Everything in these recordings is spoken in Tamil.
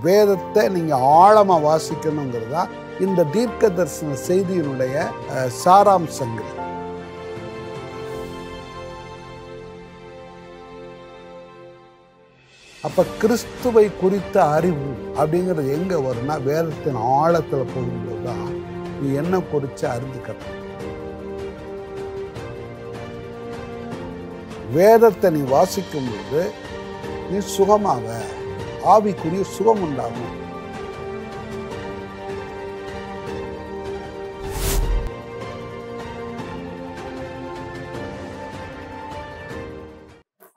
வேதத்தை நீங்கள் ஆழமாக வாசிக்கணுங்கிறதா இந்த தீர்க்க தரிசன செய்தியினுடைய சாராம்சங்கள். அப்போ கிறிஸ்துவை குறித்த அறிவு அப்படிங்கிறது எங்கே வரும்னா வேதத்தின் ஆழத்தில் போகும்போது தான் நீ என்ன குறித்து அறிந்துக்க. வேதத்தை நீ வாசிக்கும்போது நீ சுகமாக ஆவிக்குரிய சுகம் உண்டாகும்.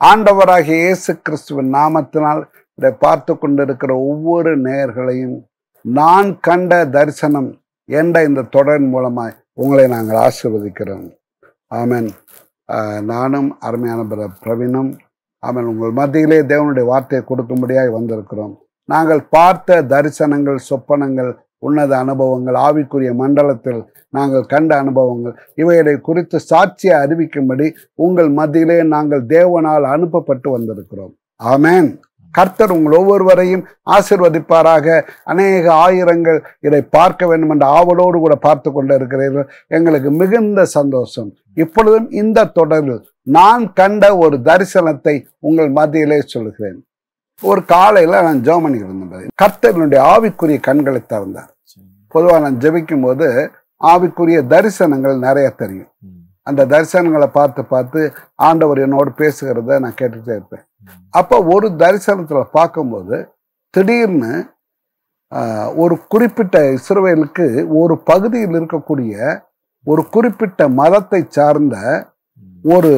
ஆண்டவராகிய இயேசு கிறிஸ்துவின் நாமத்தினால் இதை பார்த்து கொண்டிருக்கிற ஒவ்வொரு நேயர்களையும் நான் கண்ட தரிசனம் என்ற இந்த தொடரின் மூலமாய் உங்களை நாங்கள் ஆசீர்வதிக்கிறோம். ஆமென். நானும் அருமையான பிரவீனும் ஆமென் உங்கள் மத்தியிலே தேவனுடைய வார்த்தையை கொடுக்கும்படியாக வந்திருக்கிறோம். நாங்கள் பார்த்த தரிசனங்கள், சொப்பனங்கள், உன்னத அனுபவங்கள், ஆவிக்குரிய மண்டலத்தில் நாங்கள் கண்ட அனுபவங்கள், இவைகளை குறித்து சாட்சியை அறிவிக்கும்படி உங்கள் மத்தியிலே நாங்கள் தேவனால் அனுப்பப்பட்டு வந்திருக்கிறோம். ஆமென். கர்த்தர் உங்கள் ஒவ்வொருவரையும் ஆசீர்வதிப்பாராக. அநேக ஆயிரங்கள் இதை பார்க்க வேண்டும் என்ற ஆவலோடு கூட பார்த்து கொண்டு இருக்கிறீர்கள். எங்களுக்கு மிகுந்த சந்தோஷம். இப்பொழுதும் இந்த தொடரில் நான் கண்ட ஒரு தரிசனத்தை உங்கள் மத்தியிலே சொல்கிறேன். ஒரு காலையில் நான் ஜெபம் பண்ணிக்கிட்டு இருந்தேன். கர்த்தருடைய ஆவிக்குரிய கண்களை திறந்தார். பொதுவாக நான் ஜெபிக்கும் போது ஆவிக்குரிய தரிசனங்கள் நிறைய தெரியும். அந்த தரிசனங்களை பார்த்து பார்த்து ஆண்டவர் என்னோடு பேசுகிறத நான் கேட்டுகிட்டே இருப்பேன். அப்போ ஒரு தரிசனத்தில் பார்க்கும்போது திடீர்னு ஒரு குறிப்பிட்ட இஸ்ரவேலுக்கு ஒரு பகுதியில் இருக்கக்கூடிய ஒரு குறிப்பிட்ட மதத்தை சார்ந்த ஒரு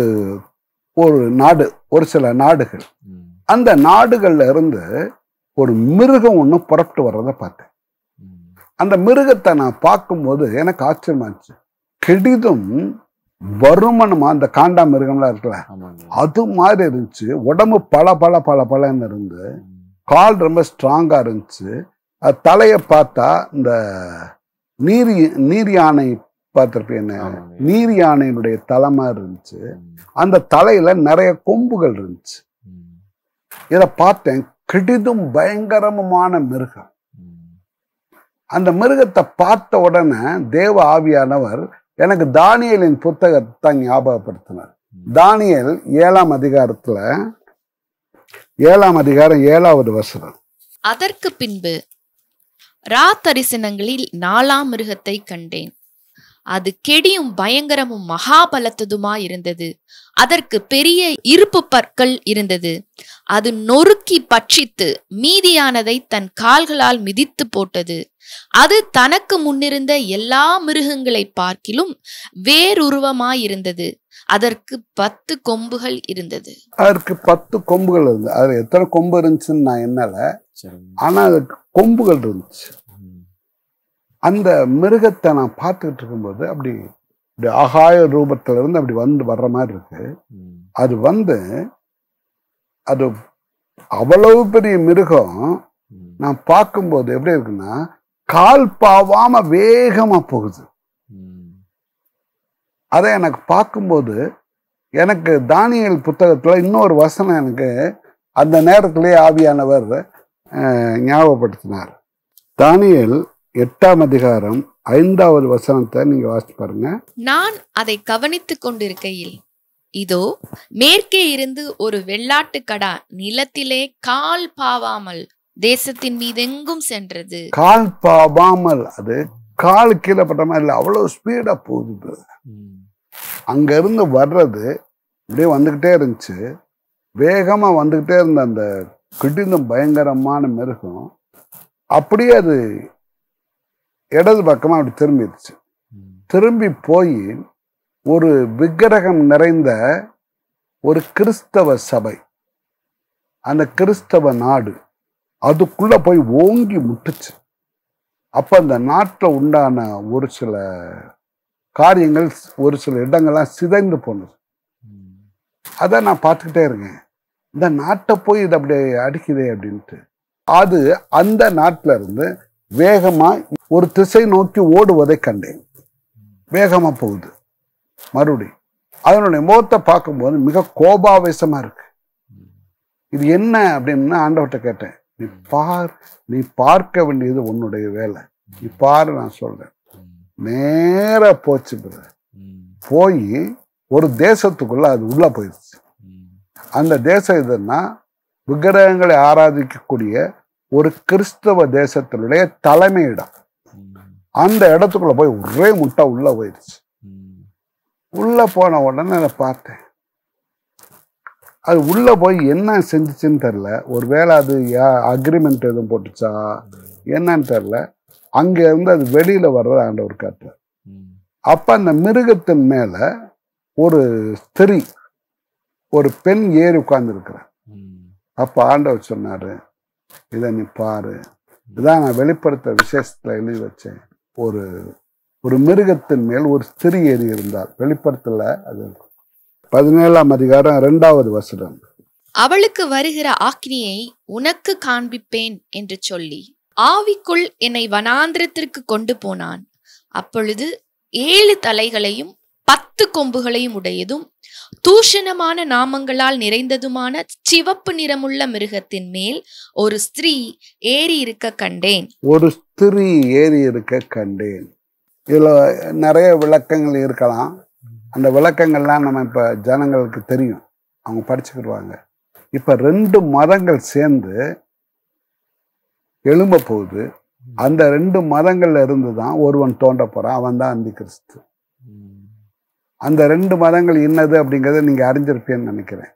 ஒரு நாடு, ஒரு சில நாடுகள், அந்த நாடுகள்ல இருந்து ஒரு மிருகம் ஒன்று புறப்பட்டு வர்றதை பார்த்தேன். அந்த மிருகத்தை நான் பார்க்கும்போது எனக்கு ஆச்சரியமாச்சு. கெடிதும் வருமனுமா அந்த காண்டா மிருகம்லாம் இருக்குல்ல, அது மாதிரி இருந்துச்சு. உடம்பு பல இருந்து, கால் ரொம்ப ஸ்ட்ராங்கா இருந்துச்சு. அது தலையை பார்த்தா இந்த நீர் யானை பார்த்திருப்பேன், நீர் யானையினுடைய தலைமா இருந்துச்சு. அந்த தலையில நிறைய கொம்புகள் இருந்துச்சு. இதை பார்த்தேன். கெடிதும் பயங்கரமான மிருகம். அந்த மிருகத்தை பார்த்த உடனே தேவ ஆவியானவர் எனக்கு தானியேலின் புத்தகத்தை ஞாபகப்படுத்தினார். தானியேல் 7ஆம் அதிகாரத்துல 7ஆம் அதிகாரம் 7வது வசனம். அதற்கு பின்பு ராத்தரிசனங்களில் 4ஆம் மிருகத்தை கண்டேன். அது கெடியும் பயங்கரமும் மகாபலத்ததுமா இருந்தது. அதற்கு பெரிய இருப்பு பற்கள் இருந்தது. அது நொறுக்கி பட்சித்து மீதியானதை தன் கால்களால் மிதித்து போட்டது. அது தனக்கு முன்னிருந்த எல்லா மிருகங்களை பார்க்கிலும் வேறுருவமாயிருந்தது. அதற்கு 10 கொம்புகள் இருந்தது. அதற்கு 10 கொம்புகள் இருந்தது. அதுல எத்தனை கொம்பு இருந்துச்சுன்னு நான் என்னால, ஆனா அதுக்கு கொம்புகள் இருந்துச்சு. அந்த மிருகத்தை நான் பார்த்துக்கிட்டு இருக்கும்போது அப்படி ஆகாய ரூபத்துல இருந்து அப்படி வர்ற மாதிரி இருக்கு. அது அது அவ்வளவு பெரிய மிருகம். நான் பார்க்கும்போது எப்படி இருக்குன்னா, கால் பாவாம வேகமா போகுது. அதை எனக்கு பார்க்கும்போது எனக்கு தானியேல் புத்தகத்துல இன்னொரு வசனம் எனக்கு அந்த நேரத்திலே ஆவியானவர் ஞாபகப்படுத்தினார். தானியேல் 8ஆம் அதிகாரம் 5வது வசனத்தை நீங்க வாசிச்சு பாருங்க. நான் அதை கவனித்துக் கொண்டிருக்கையில் இதோ மேற்கே இருந்து ஒரு வெள்ளாட்டு கடா நிலத்திலே கால் பாவாமல் தேசத்தின் மீதெங்கும் சென்றது. கால் பாவாமல், அது கால் கீழே பட்ட மாதிரி இல்லை, அவ்வளவு ஸ்பீடா போகுது. அங்க இருந்து வர்றது இப்படியே வந்துகிட்டே இருந்துச்சு. வேகமா வந்துகிட்டே இருந்த அந்த கிடிந்தும் பயங்கரமான மிருகம் அப்படியே அது இடது பக்கமா அப்படி திரும்பிடுச்சு. திரும்பி போய் ஒரு விக்கிரகம் நிறைந்த ஒரு கிறிஸ்தவ சபை, அந்த கிறிஸ்தவ நாடு, அதுக்குள்ள போய் ஓங்கி முட்டுச்சு. அப்ப அந்த நாட்டில் உண்டான ஒரு சில காரியங்கள், ஒரு சில இடங்கள்லாம் சிதைந்து போனது. அதை நான் பார்த்துக்கிட்டே இருக்கேன். இந்த நாட்டை போய் இது அப்படி அடிக்குதே அப்படின்ட்டு. அது அந்த நாட்டில இருந்து வேகமா ஒரு திசை நோக்கி ஓடுவதை கண்டேன். வேகமா போகுது. மறுபடி அதனுடைய முகத்தை பார்க்கும்போது மிக கோபாவேசமா இருக்கு. இது என்ன அப்படின்னு ஆண்டவர்கிட்ட கேட்டேன். நீ பார்க்க வேண்டியது உன்னுடைய வேலை. நீ பாரு, நான் சொல்றேன். நேரா போச்சு பிரதர். போய் ஒரு தேசத்துக்குள்ள அது உள்ள போயிடுச்சு. அந்த தேசம் எதுன்னா விக்கிரகங்களை ஆராதிக்கக்கூடிய ஒரு கிறிஸ்தவ தேசத்தினுடைய தலைமையிடம். அந்த இடத்துக்குள்ள போய் ஒரே முட்டை உள்ள போயிடுச்சு. உள்ள போன உடனே அதை பார்த்தேன். அது உள்ள போய் என்ன செஞ்சுச்சுன்னு தெரியல. ஒருவேளை அது அக்ரிமெண்ட் எதுவும் போட்டுச்சா என்னன்னு தெரியல. அங்க இருந்து அது வெளியில வர்றது ஆண்டவர் காட்டுறார். அப்ப அந்த மிருகத்தின் மேல ஒரு ஸ்திரீ, ஒரு பெண் ஏறி உட்கார்ந்து இருக்கிறார். அப்ப ஆண்டவர் சொன்னாரு, இதை நீ பாரு. இதான் நான் வெளிப்படுத்த விசேஷத்துல எழுதி வச்சேன். ஒரு மிருகத்தின் மேல் ஒரு ஸ்திரீ ஏறி இருந்தார். வெளிப்படுத்தல அது 17ஆம் அதிகாரம் 2வது வசனம். அவளுக்கு வருகிற ஆக்கினியை உனக்கு காண்பிப்பேன் என்று சொல்லி ஆவிக்குள் என்னை வனாந்திரத்திற்கு கொண்டு போனான். அப்பொழுது 7 தலைகளையும் 10 கொம்புகளையும் உடையதும் தூஷணமான நாமங்களால் நிறைந்ததுமான சிவப்பு நிறமுள்ள மிருகத்தின் மேல் ஒரு ஸ்திரீ ஏறி இருக்க கண்டேன். ஒரு ஸ்திரீ ஏறி இருக்க கண்டேன். இதுல நிறைய விளக்கங்கள் இருக்கலாம். அந்த விளக்கங்கள்லாம் நம்ம இப்ப ஜனங்களுக்கு தெரியும், அவங்க படிச்சுக்கிடுவாங்க. இப்ப 2 மதங்கள் சேர்ந்து எழும்ப போகுது. அந்த 2 மதங்கள்ல இருந்து தான் ஒருவன் தோன்ற போறான். அவன் தான் அந்தி கிறிஸ்து. அந்த 2 மதங்கள் என்னது அப்படிங்கிறத நீங்க அறிஞ்சிருப்பேன்னு நினைக்கிறேன்.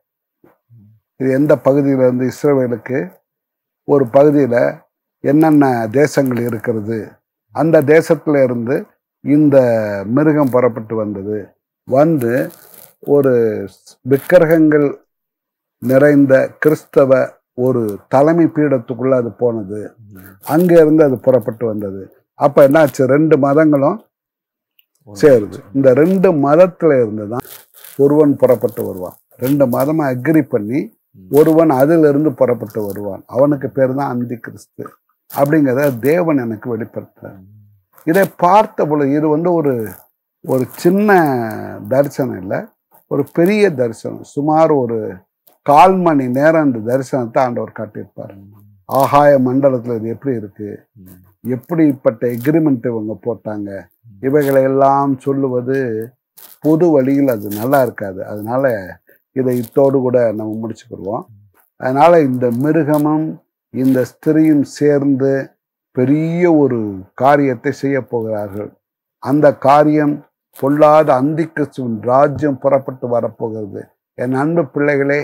இது எந்த பகுதியில இருந்து இஸ்ரவேலுக்கு ஒரு பகுதியில என்னென்ன தேசங்கள் இருக்கிறது, அந்த தேசத்துல இருந்து இந்த மிருகம் புறப்பட்டு வந்தது. வந்து ஒரு விக்கிரகங்கள் நிறைந்த கிறிஸ்தவ ஒரு தலைமை பீடத்துக்குள்ள அது போனது. அங்க இருந்து அது புறப்பட்டு வந்தது. அப்ப என்னாச்சு, 2 மதங்களும் சேருது. இந்த 2 மதத்துல இருந்துதான் ஒருவன் புறப்பட்டு வருவான். 2 மதமா அக்ரி பண்ணி ஒருவன் அதுல இருந்து புறப்பட்டு வருவான். அவனுக்கு பேர் தான் அந்தி கிறிஸ்து அப்படிங்கிறத தேவன் எனக்கு வெளிப்படுத்துறார். இதை பார்த்த பொழுது இது ஒரு சின்ன தரிசனம் இல்லை, ஒரு பெரிய தரிசனம். சுமார் ஒரு 1/4 மணி நேரம் அந்த தரிசனத்தை ஆண்டவர் காட்டியிருப்பார். ஆகாய மண்டலத்துல இது எப்படி இருக்கு, எப்படிப்பட்ட எக்ரிமெண்ட் இவங்க போட்டாங்க, இவைகளை எல்லாம் சொல்லுவது பொது வழியில் அது நல்லா இருக்காது. அதனால இதை இத்தோடு கூட நம்ம முடிச்சுக்கிடுவோம். அதனால இந்த மிருகமும் இந்த ஸ்திரீயும் சேர்ந்து பெரிய ஒரு காரியத்தை செய்ய போகிறார்கள். அந்த காரியம் பொல்லாத அந்தி கிறிஸ்துவின் ராஜ்யம் புறப்பட்டு வரப்போகிறது. என் அன்பு பிள்ளைகளே,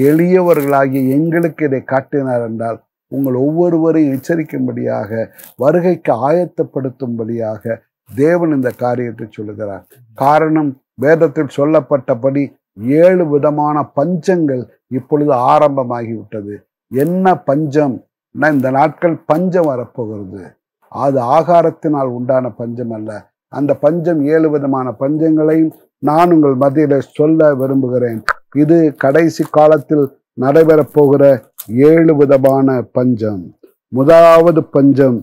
எளியவர்களாகிய எங்களுக்கு இதை காட்டினார் என்றால் உங்கள் ஒவ்வொருவரையும் எச்சரிக்கும்படியாக, வருகைக்கு ஆயத்தப்படுத்தும்படியாக தேவன் இந்த காரியத்தை சொல்லுகிறார். காரணம், வேதத்தில் சொல்லப்பட்டபடி 7 விதமான பஞ்சங்கள் இப்பொழுது ஆரம்பமாகிவிட்டது. என்ன பஞ்சம்? இந்த நாட்கள் பஞ்சம் வரப்போகிறது. அது ஆகாரத்தினால் உண்டான பஞ்சம் அல்ல. அந்த பஞ்சம் 7 விதமான பஞ்சங்களையும் நான் உங்கள் மத்தியில சொல்ல விரும்புகிறேன். இது கடைசி காலத்தில் நடைபெறப் போகிற 7 விதமான பஞ்சம். முதலாவது பஞ்சம்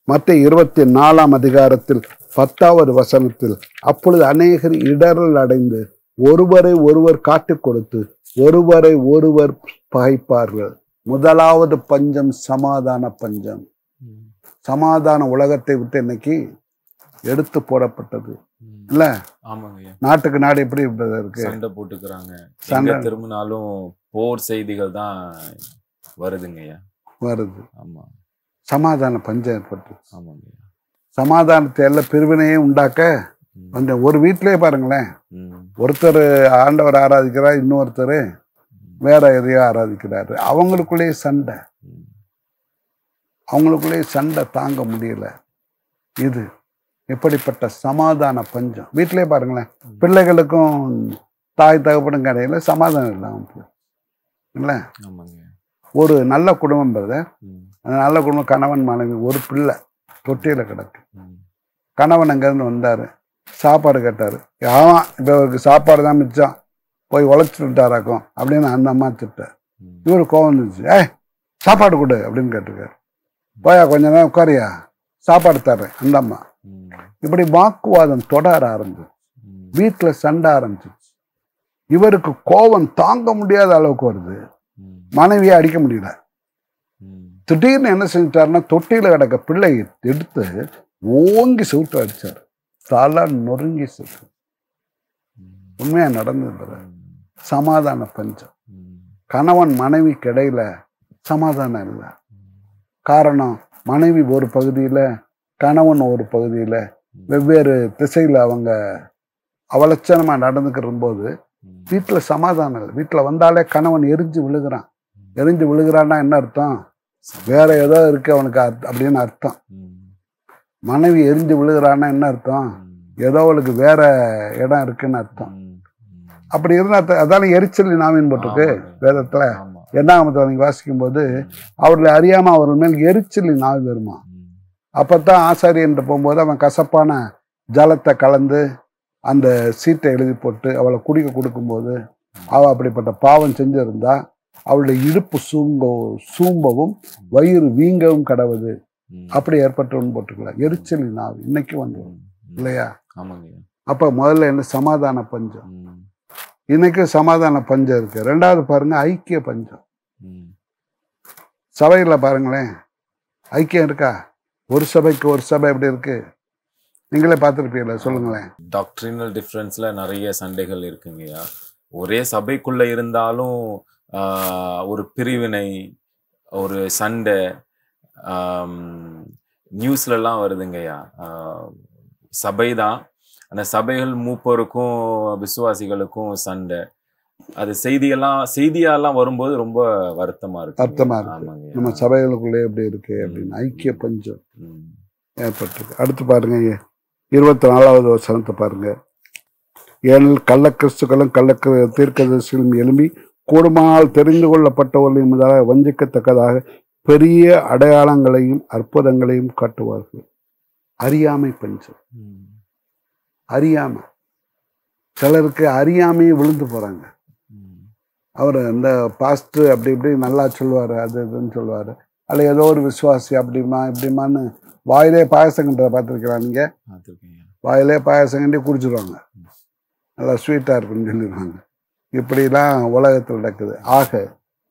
மத்தேயு 24ஆம் அதிகாரத்தில் 10வது வசனத்தில், அப்பொழுது அநேகர் இடரல் அடைந்து ஒருவரை ஒருவர் காட்டிக் கொடுத்து ஒருவரை ஒருவர் பகைப்பார்கள். முதலாவது பஞ்சம் சமாதான பஞ்சம். சமாதான உலகத்தை விட்டு இன்னைக்கு எடுத்து போடப்பட்டது இல்ல. நாட்டுக்கு நாடு எப்படி இருக்கு, சண்டை போட்டுக்கிறாங்க. சண்டை திரும்பினாலும் போர் செய்திகள் தான் வருதுங்கய்யா, வருது. ஆமா, சமாதான பஞ்சம் ஏற்பட்டு. ஆமாங்க, சமாதானத்தை எல்லாம் பிரிவினையே உண்டாக்க அந்த ஒரு வீட்டிலேயே பாருங்களேன், ஒருத்தர் ஆண்டவர் ஆராதிக்கிறார், இன்னொருத்தர் வேற எதையோ ஆராதிக்கிறாரு. அவங்களுக்குள்ளேயே சண்டை தாங்க முடியல. இது எப்படிப்பட்ட சமாதான பஞ்சம். வீட்டிலே பாருங்களேன், பிள்ளைகளுக்கும் தாய் தகப்பனும் கடையில சமாதானம் இல்லாம இல்ல. ஒரு நல்ல குடும்பம் பிரதர், அந்த நல்ல குடும்பம், கணவன் மனைவி, ஒரு பிள்ளை தொட்டியில கிடக்கு. கணவன் அங்கிருந்து வந்தாரு, சாப்பாடு கேட்டாரு. ஆமா, இப்ப அவருக்கு சாப்பாடு தான் மிச்சம், போய் உழைச்சிட்டு விட்டாராக்கும் அப்படின்னு அந்த அம்மா திட்டார். இவரு கோவம் இருந்துச்சு, சாப்பாடு கொடு அப்படின்னு கேட்டிருக்காரு. போயா கொஞ்ச நேரம் உட்காரியா, சாப்பாடு தர்றேன் அந்த அம்மா. இப்படி வாக்குவாதம் தொடர ஆரம்பிச்சு, வீட்டுல சண்டை ஆரம்பிச்சிச்சு. இவருக்கு கோபம் தாங்க முடியாத அளவுக்கு வருது, மனைவியை அடிக்க முடியல. திடீர்னு என்ன செஞ்சிட்டாருன்னா தொட்டியில கிடக்க பிள்ளை எடுத்து ஓங்கி சுட்டு அடிச்சார். தலை நொறுங்கி சுட்டு. உண்மையா நடந்தது. சமாதான பஞ்சம். கணவன் மனைவிக்கு இடையில சமாதானம் இல்லை. காரணம், மனைவி ஒரு பகுதியில, கணவன் ஒரு பகுதியில, வெவ்வேறு திசையில அவங்க அவலட்சணமா நடந்துக்கிற போது வீட்டுல சமாதானம் இல்லை. வீட்டுல வந்தாலே கணவன் எரிஞ்சு விழுகிறான். எரிஞ்சு விழுகிறான்னா என்ன அர்த்தம்? வேற ஏதோ இருக்கு அவனுக்கு அப்படின்னு அர்த்தம். மனைவி எரிஞ்சு விழுகிறான்னா என்ன அர்த்தம்? ஏதோ அவளுக்கு வேற இடம் இருக்குன்னு அர்த்தம். அப்படி இருந்தா அதான எரிச்சல் நாவின் போட்டிருக்கு வேதத்துல. என்னாமத்துல நீங்க வாசிக்கும் போது அவர்களை அறியாம அவர்கள் மேல் எரிச்சல் நாவி வருமா. அப்பத்தான் ஆசாரியன் போகும்போது அவன் கசப்பான ஜலத்தை கலந்து அந்த சீட்டை எழுதி போட்டு அவளை குடிக்க கொடுக்கும்போது அவள் அப்படிப்பட்ட பாவம் செஞ்சிருந்தா அவளுடைய இடுப்பு சூம்பவும் வயிறு வீங்கவும் கடவுது. அப்படி ஏற்பட்டவன் போட்டுக்கலாம். எரிச்சல் நாவி இன்னைக்கு வந்துடும் இல்லையா? அப்ப முதல்ல என்ன? சமாதான பஞ்சம். இன்னைக்கு சமாதான பஞ்சம் இருக்கு. ரெண்டாவது பாருங்க, ஐக்கிய பஞ்சம். சபையில பாருங்களேன், ஐக்கியம் இருக்கா? ஒரு சபைக்கு ஒரு சபை எப்படி இருக்கு? நீங்களே பார்த்துருப்பீங்களா? சொல்லுங்களேன். டாக்ட்ரினல் டிஃப்ரென்ஸ்ல நிறைய சண்டைகள் இருக்குங்கய்யா. ஒரே சபைக்குள்ள இருந்தாலும் ஒரு பிரிவினை, ஒரு சண்டை நியூஸ்லலாம் வருதுங்கய்யா. சபை தான், அந்த சபைகள் மூப்பருக்கும் விசுவாசிகளுக்கும் சண்டை. அது செய்தியெல்லாம் வரும்போது ரொம்ப வருத்தமா இருக்கு. நம்ம சபைகளுக்குள்ளே எப்படி இருக்கு அப்படின்னு ஐக்கிய பஞ்சம் ஏற்பட்டிருக்கு. அடுத்து பாருங்க 24வது வசனத்தை பாருங்க. ஏனில் கள்ள கிறிஸ்துக்களும் கள்ள தீர்க்கதரிசிகளும் எழும்பி கூடுமானால் தெரிந்து கொள்ளப்பட்டவர்களையும் முதலாக வஞ்சிக்கத்தக்கதாக பெரிய அடையாளங்களையும் அற்புதங்களையும் காட்டுவார்கள். அறியாமை பஞ்சம். அறியாமை. சிலருக்கு அறியாமையே விழுந்து போறாங்க. அவர் இந்த பாஸ்டர் அப்படி இப்படி நல்லா சொல்லுவார், அது இதுன்னு சொல்லுவார். அல்ல ஏதோ ஒரு விசுவாசி அப்படிமா இப்படிமான்னு வாயிலே பாயசம் கண்டதை பார்த்துருக்கலாம். நீங்க வாயிலே பாயசம் கண்டி குடிச்சிருவாங்க, நல்லா ஸ்வீட்டாக இருக்குன்னு சொல்லிடுவாங்க. இப்படிலாம் உலகத்தில் நடக்குது. ஆக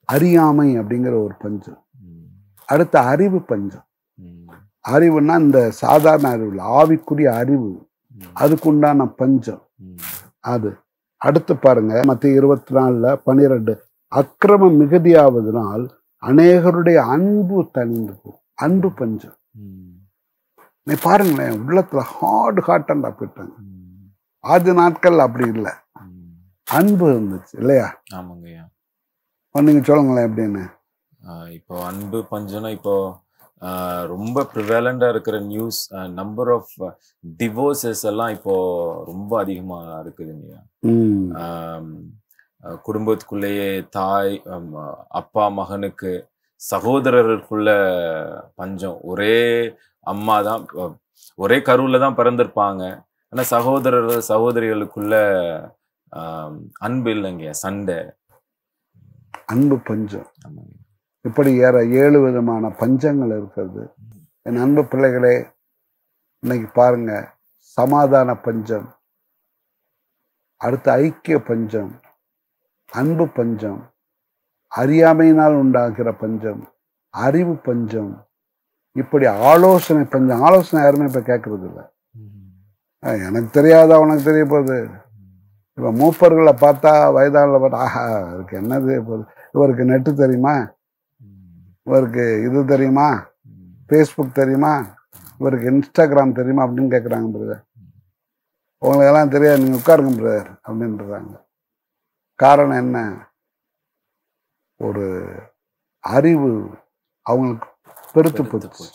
அறியாமை அப்படிங்கிற ஒரு பஞ்சம். அடுத்த அறிவு பஞ்சம். அறிவுன்னா இந்த சாதாரண அறிவு இல்லை, ஆவிக்குரிய அறிவு. அதுக்குண்டான பஞ்சம் அது. அடுத்து பாருங்க, மத்திய 24:12 அக்கிரமம் மிகுதியாவதனால் அநேகருடைய அன்பு தணிந்து போகும். அன்பு பஞ்சம். நீ பாருங்களேன், உள்ளத்துல ஹார்ட்டாண்டா போயிட்டாங்க. ஆதி நாட்கள் அப்படி இல்லை, அன்பு இருந்துச்சு இல்லையா? ஆமாங்கய்யா. நீங்க சொல்லுங்களேன் எப்படின்னு. இப்போ அன்பு பஞ்சம்னா இப்போ ரொம்ப ப்ரிவேலண்டா இருக்கிற நியூஸ், நம்பர் ஆஃப் டிவோர்ஸஸ் எல்லாம் இப்போ ரொம்ப அதிகமா இருக்குதுங்கய்யா. குடும்பத்துக்குள்ளேயே தாய் அப்பா மகனுக்கு, சகோதரர்களுக்குள்ள பஞ்சம். ஒரே அம்மா தான், ஒரே கருவுல தான் பிறந்திருப்பாங்க, ஆனா சகோதரிகளுக்குள்ள அன்பு இல்லைங்க, சண்டை. அன்பு பஞ்சம். இப்படி 7 விதமான பஞ்சங்கள் இருக்கிறது. என் அன்பு பிள்ளைகளே, இன்னைக்கு பாருங்க, சமாதான பஞ்சம், அடுத்து ஐக்கிய பஞ்சம், அன்பு பஞ்சம், அறியாமையினால் உண்டாகிற பஞ்சம், அறிவு பஞ்சம், இப்படி ஆலோசனை பஞ்சம். ஆலோசனை யாருமே இப்ப கேட்கறது இல்லை. எனக்கு தெரியாதா உனக்கு தெரிய போகுது. இப்ப மூப்பர்களை பார்த்தா, வயதானில் பார்த்தா, ஆஹா இவருக்கு என்னது போகுது, இவருக்கு நெட்டு தெரியுமா, இவருக்கு இது தெரியுமா, ஃபேஸ்புக் தெரியுமா, இவருக்கு இன்ஸ்டாகிராம் தெரியுமா அப்படின்னு கேட்குறாங்க. பிரதர், உங்களுக்கு எல்லாம் தெரியாது, நீங்கள் உட்காருங்க பிரதர் அப்படின்றாங்க. காரணம் என்ன? ஒரு அறிவு அவங்களுக்கு பெருத்து போச்சு.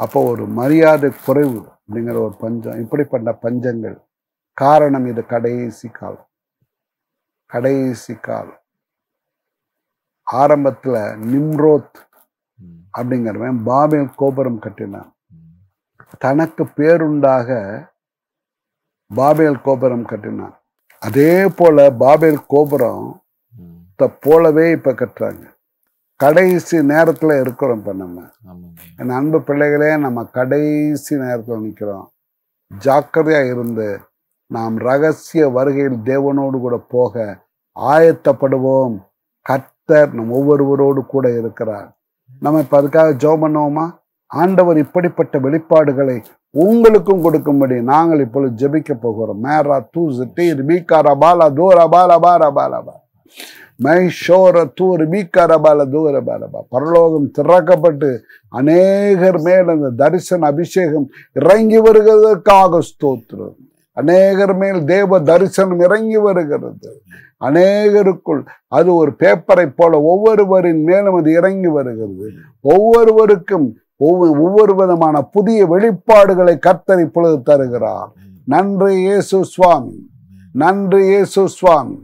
அப்போ ஒரு மரியாதை குறைவு அப்படிங்கிற ஒரு பஞ்சம். இப்படிப்பட்ட பஞ்சங்கள். காரணம் இது கடைசி காலம். கடைசி காலம். ஆரம்பத்துல நிம்ரோத் அப்படிங்கிறவன் பாபேல் கோபுரம் கட்டினான். தனக்கு பேருண்டாக பாபேல் கோபுரம் கட்டினான். அதே போல பாபேல் கோபுரம் போலவே இப்ப கட்டுறாங்க. கடைசி நேரத்துல இருக்கிறோம். இப்ப நம்ம என் அன்பு பிள்ளைகளே, நம்ம கடைசி நேரத்துல நிக்கிறோம். ஜாக்கிரதையா இருந்து நாம் ரகசிய வருகையில் தேவனோடு கூட போக ஆயத்தப்படுவோம். கர்த்தர் நம் ஒவ்வொருவரோடு கூட இருக்கிறார். நம்ம இப்ப அதுக்காக ஜெபம் பண்ணுவோமா? ஆண்டவர் இப்படிப்பட்ட வெளிப்பாடுகளை உங்களுக்கும் கொடுக்கும்படி நாங்கள் இப்பொழுது ஜெபிக்க போகிறோம். மேரா தூஸ் டீர் பீகாரா பாலா தூர பாலா பாரா பாலா மைஷோர தூர் பீகாரா பாலா தூர பாலபா. பரலோகம் திறக்கப்பட்டு அநேகர் மேல் அந்த தரிசன அபிஷேகம் இறங்கி வருகிறதற்காக ஸ்தோத்திரம். அநேகர் மேல் தேவ தரிசனம் இறங்கி வருகிறது. அநேகருக்குள் அது ஒரு பேப்பரை போல ஒவ்வொருவரின் மேலும் அது இறங்கி வருகிறது. ஒவ்வொருவருக்கும் ஒவ்வொரு விதமான புதிய வெளிப்பாடுகளை கர்த்தர் இப்பொழுது தருகிறார். நன்றி இயேசு சுவாமி, நன்றி இயேசு சுவாமி,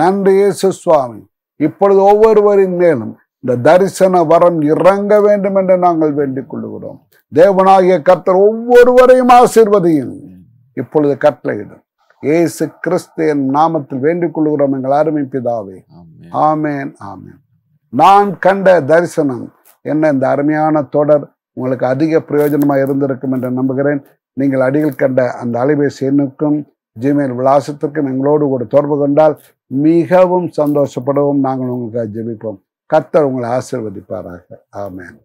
நன்றி இயேசு சுவாமி. இப்பொழுது ஒவ்வொருவரின் மேலும் இந்த தரிசன வரம் இறங்க வேண்டும் என்று நாங்கள் வேண்டிக் கொள்கிறோம். தேவனாகிய கர்த்தர் ஒவ்வொருவரையும் ஆசீர்வதியும் இப்பொழுது கட்டளையிடும். இயேசு கிறிஸ்துவின் நாமத்தில் வேண்டிக் கொள்கிறோம் எங்கள் அருமை பிதாவே. ஆமேன், ஆமேன். நான் கண்ட தரிசனம் என்ன? இந்த அருமையான தொடர் உங்களுக்கு அதிக பிரயோஜனமாக இருந்திருக்கும் என்று நம்புகிறேன். நீங்கள் அடியில் கண்ட அந்த அலைபேசி எண்ணுக்கும் ஜிமெயில் விலாசத்திற்கும் எங்களோடு கூட தொடர்பு கொண்டால் மிகவும் சந்தோஷப்படுவோம். நாங்கள் உங்களுக்கு ஜெபிப்போம். கர்த்தர் உங்களை ஆசீர்வதிப்பாராக. ஆமேன்.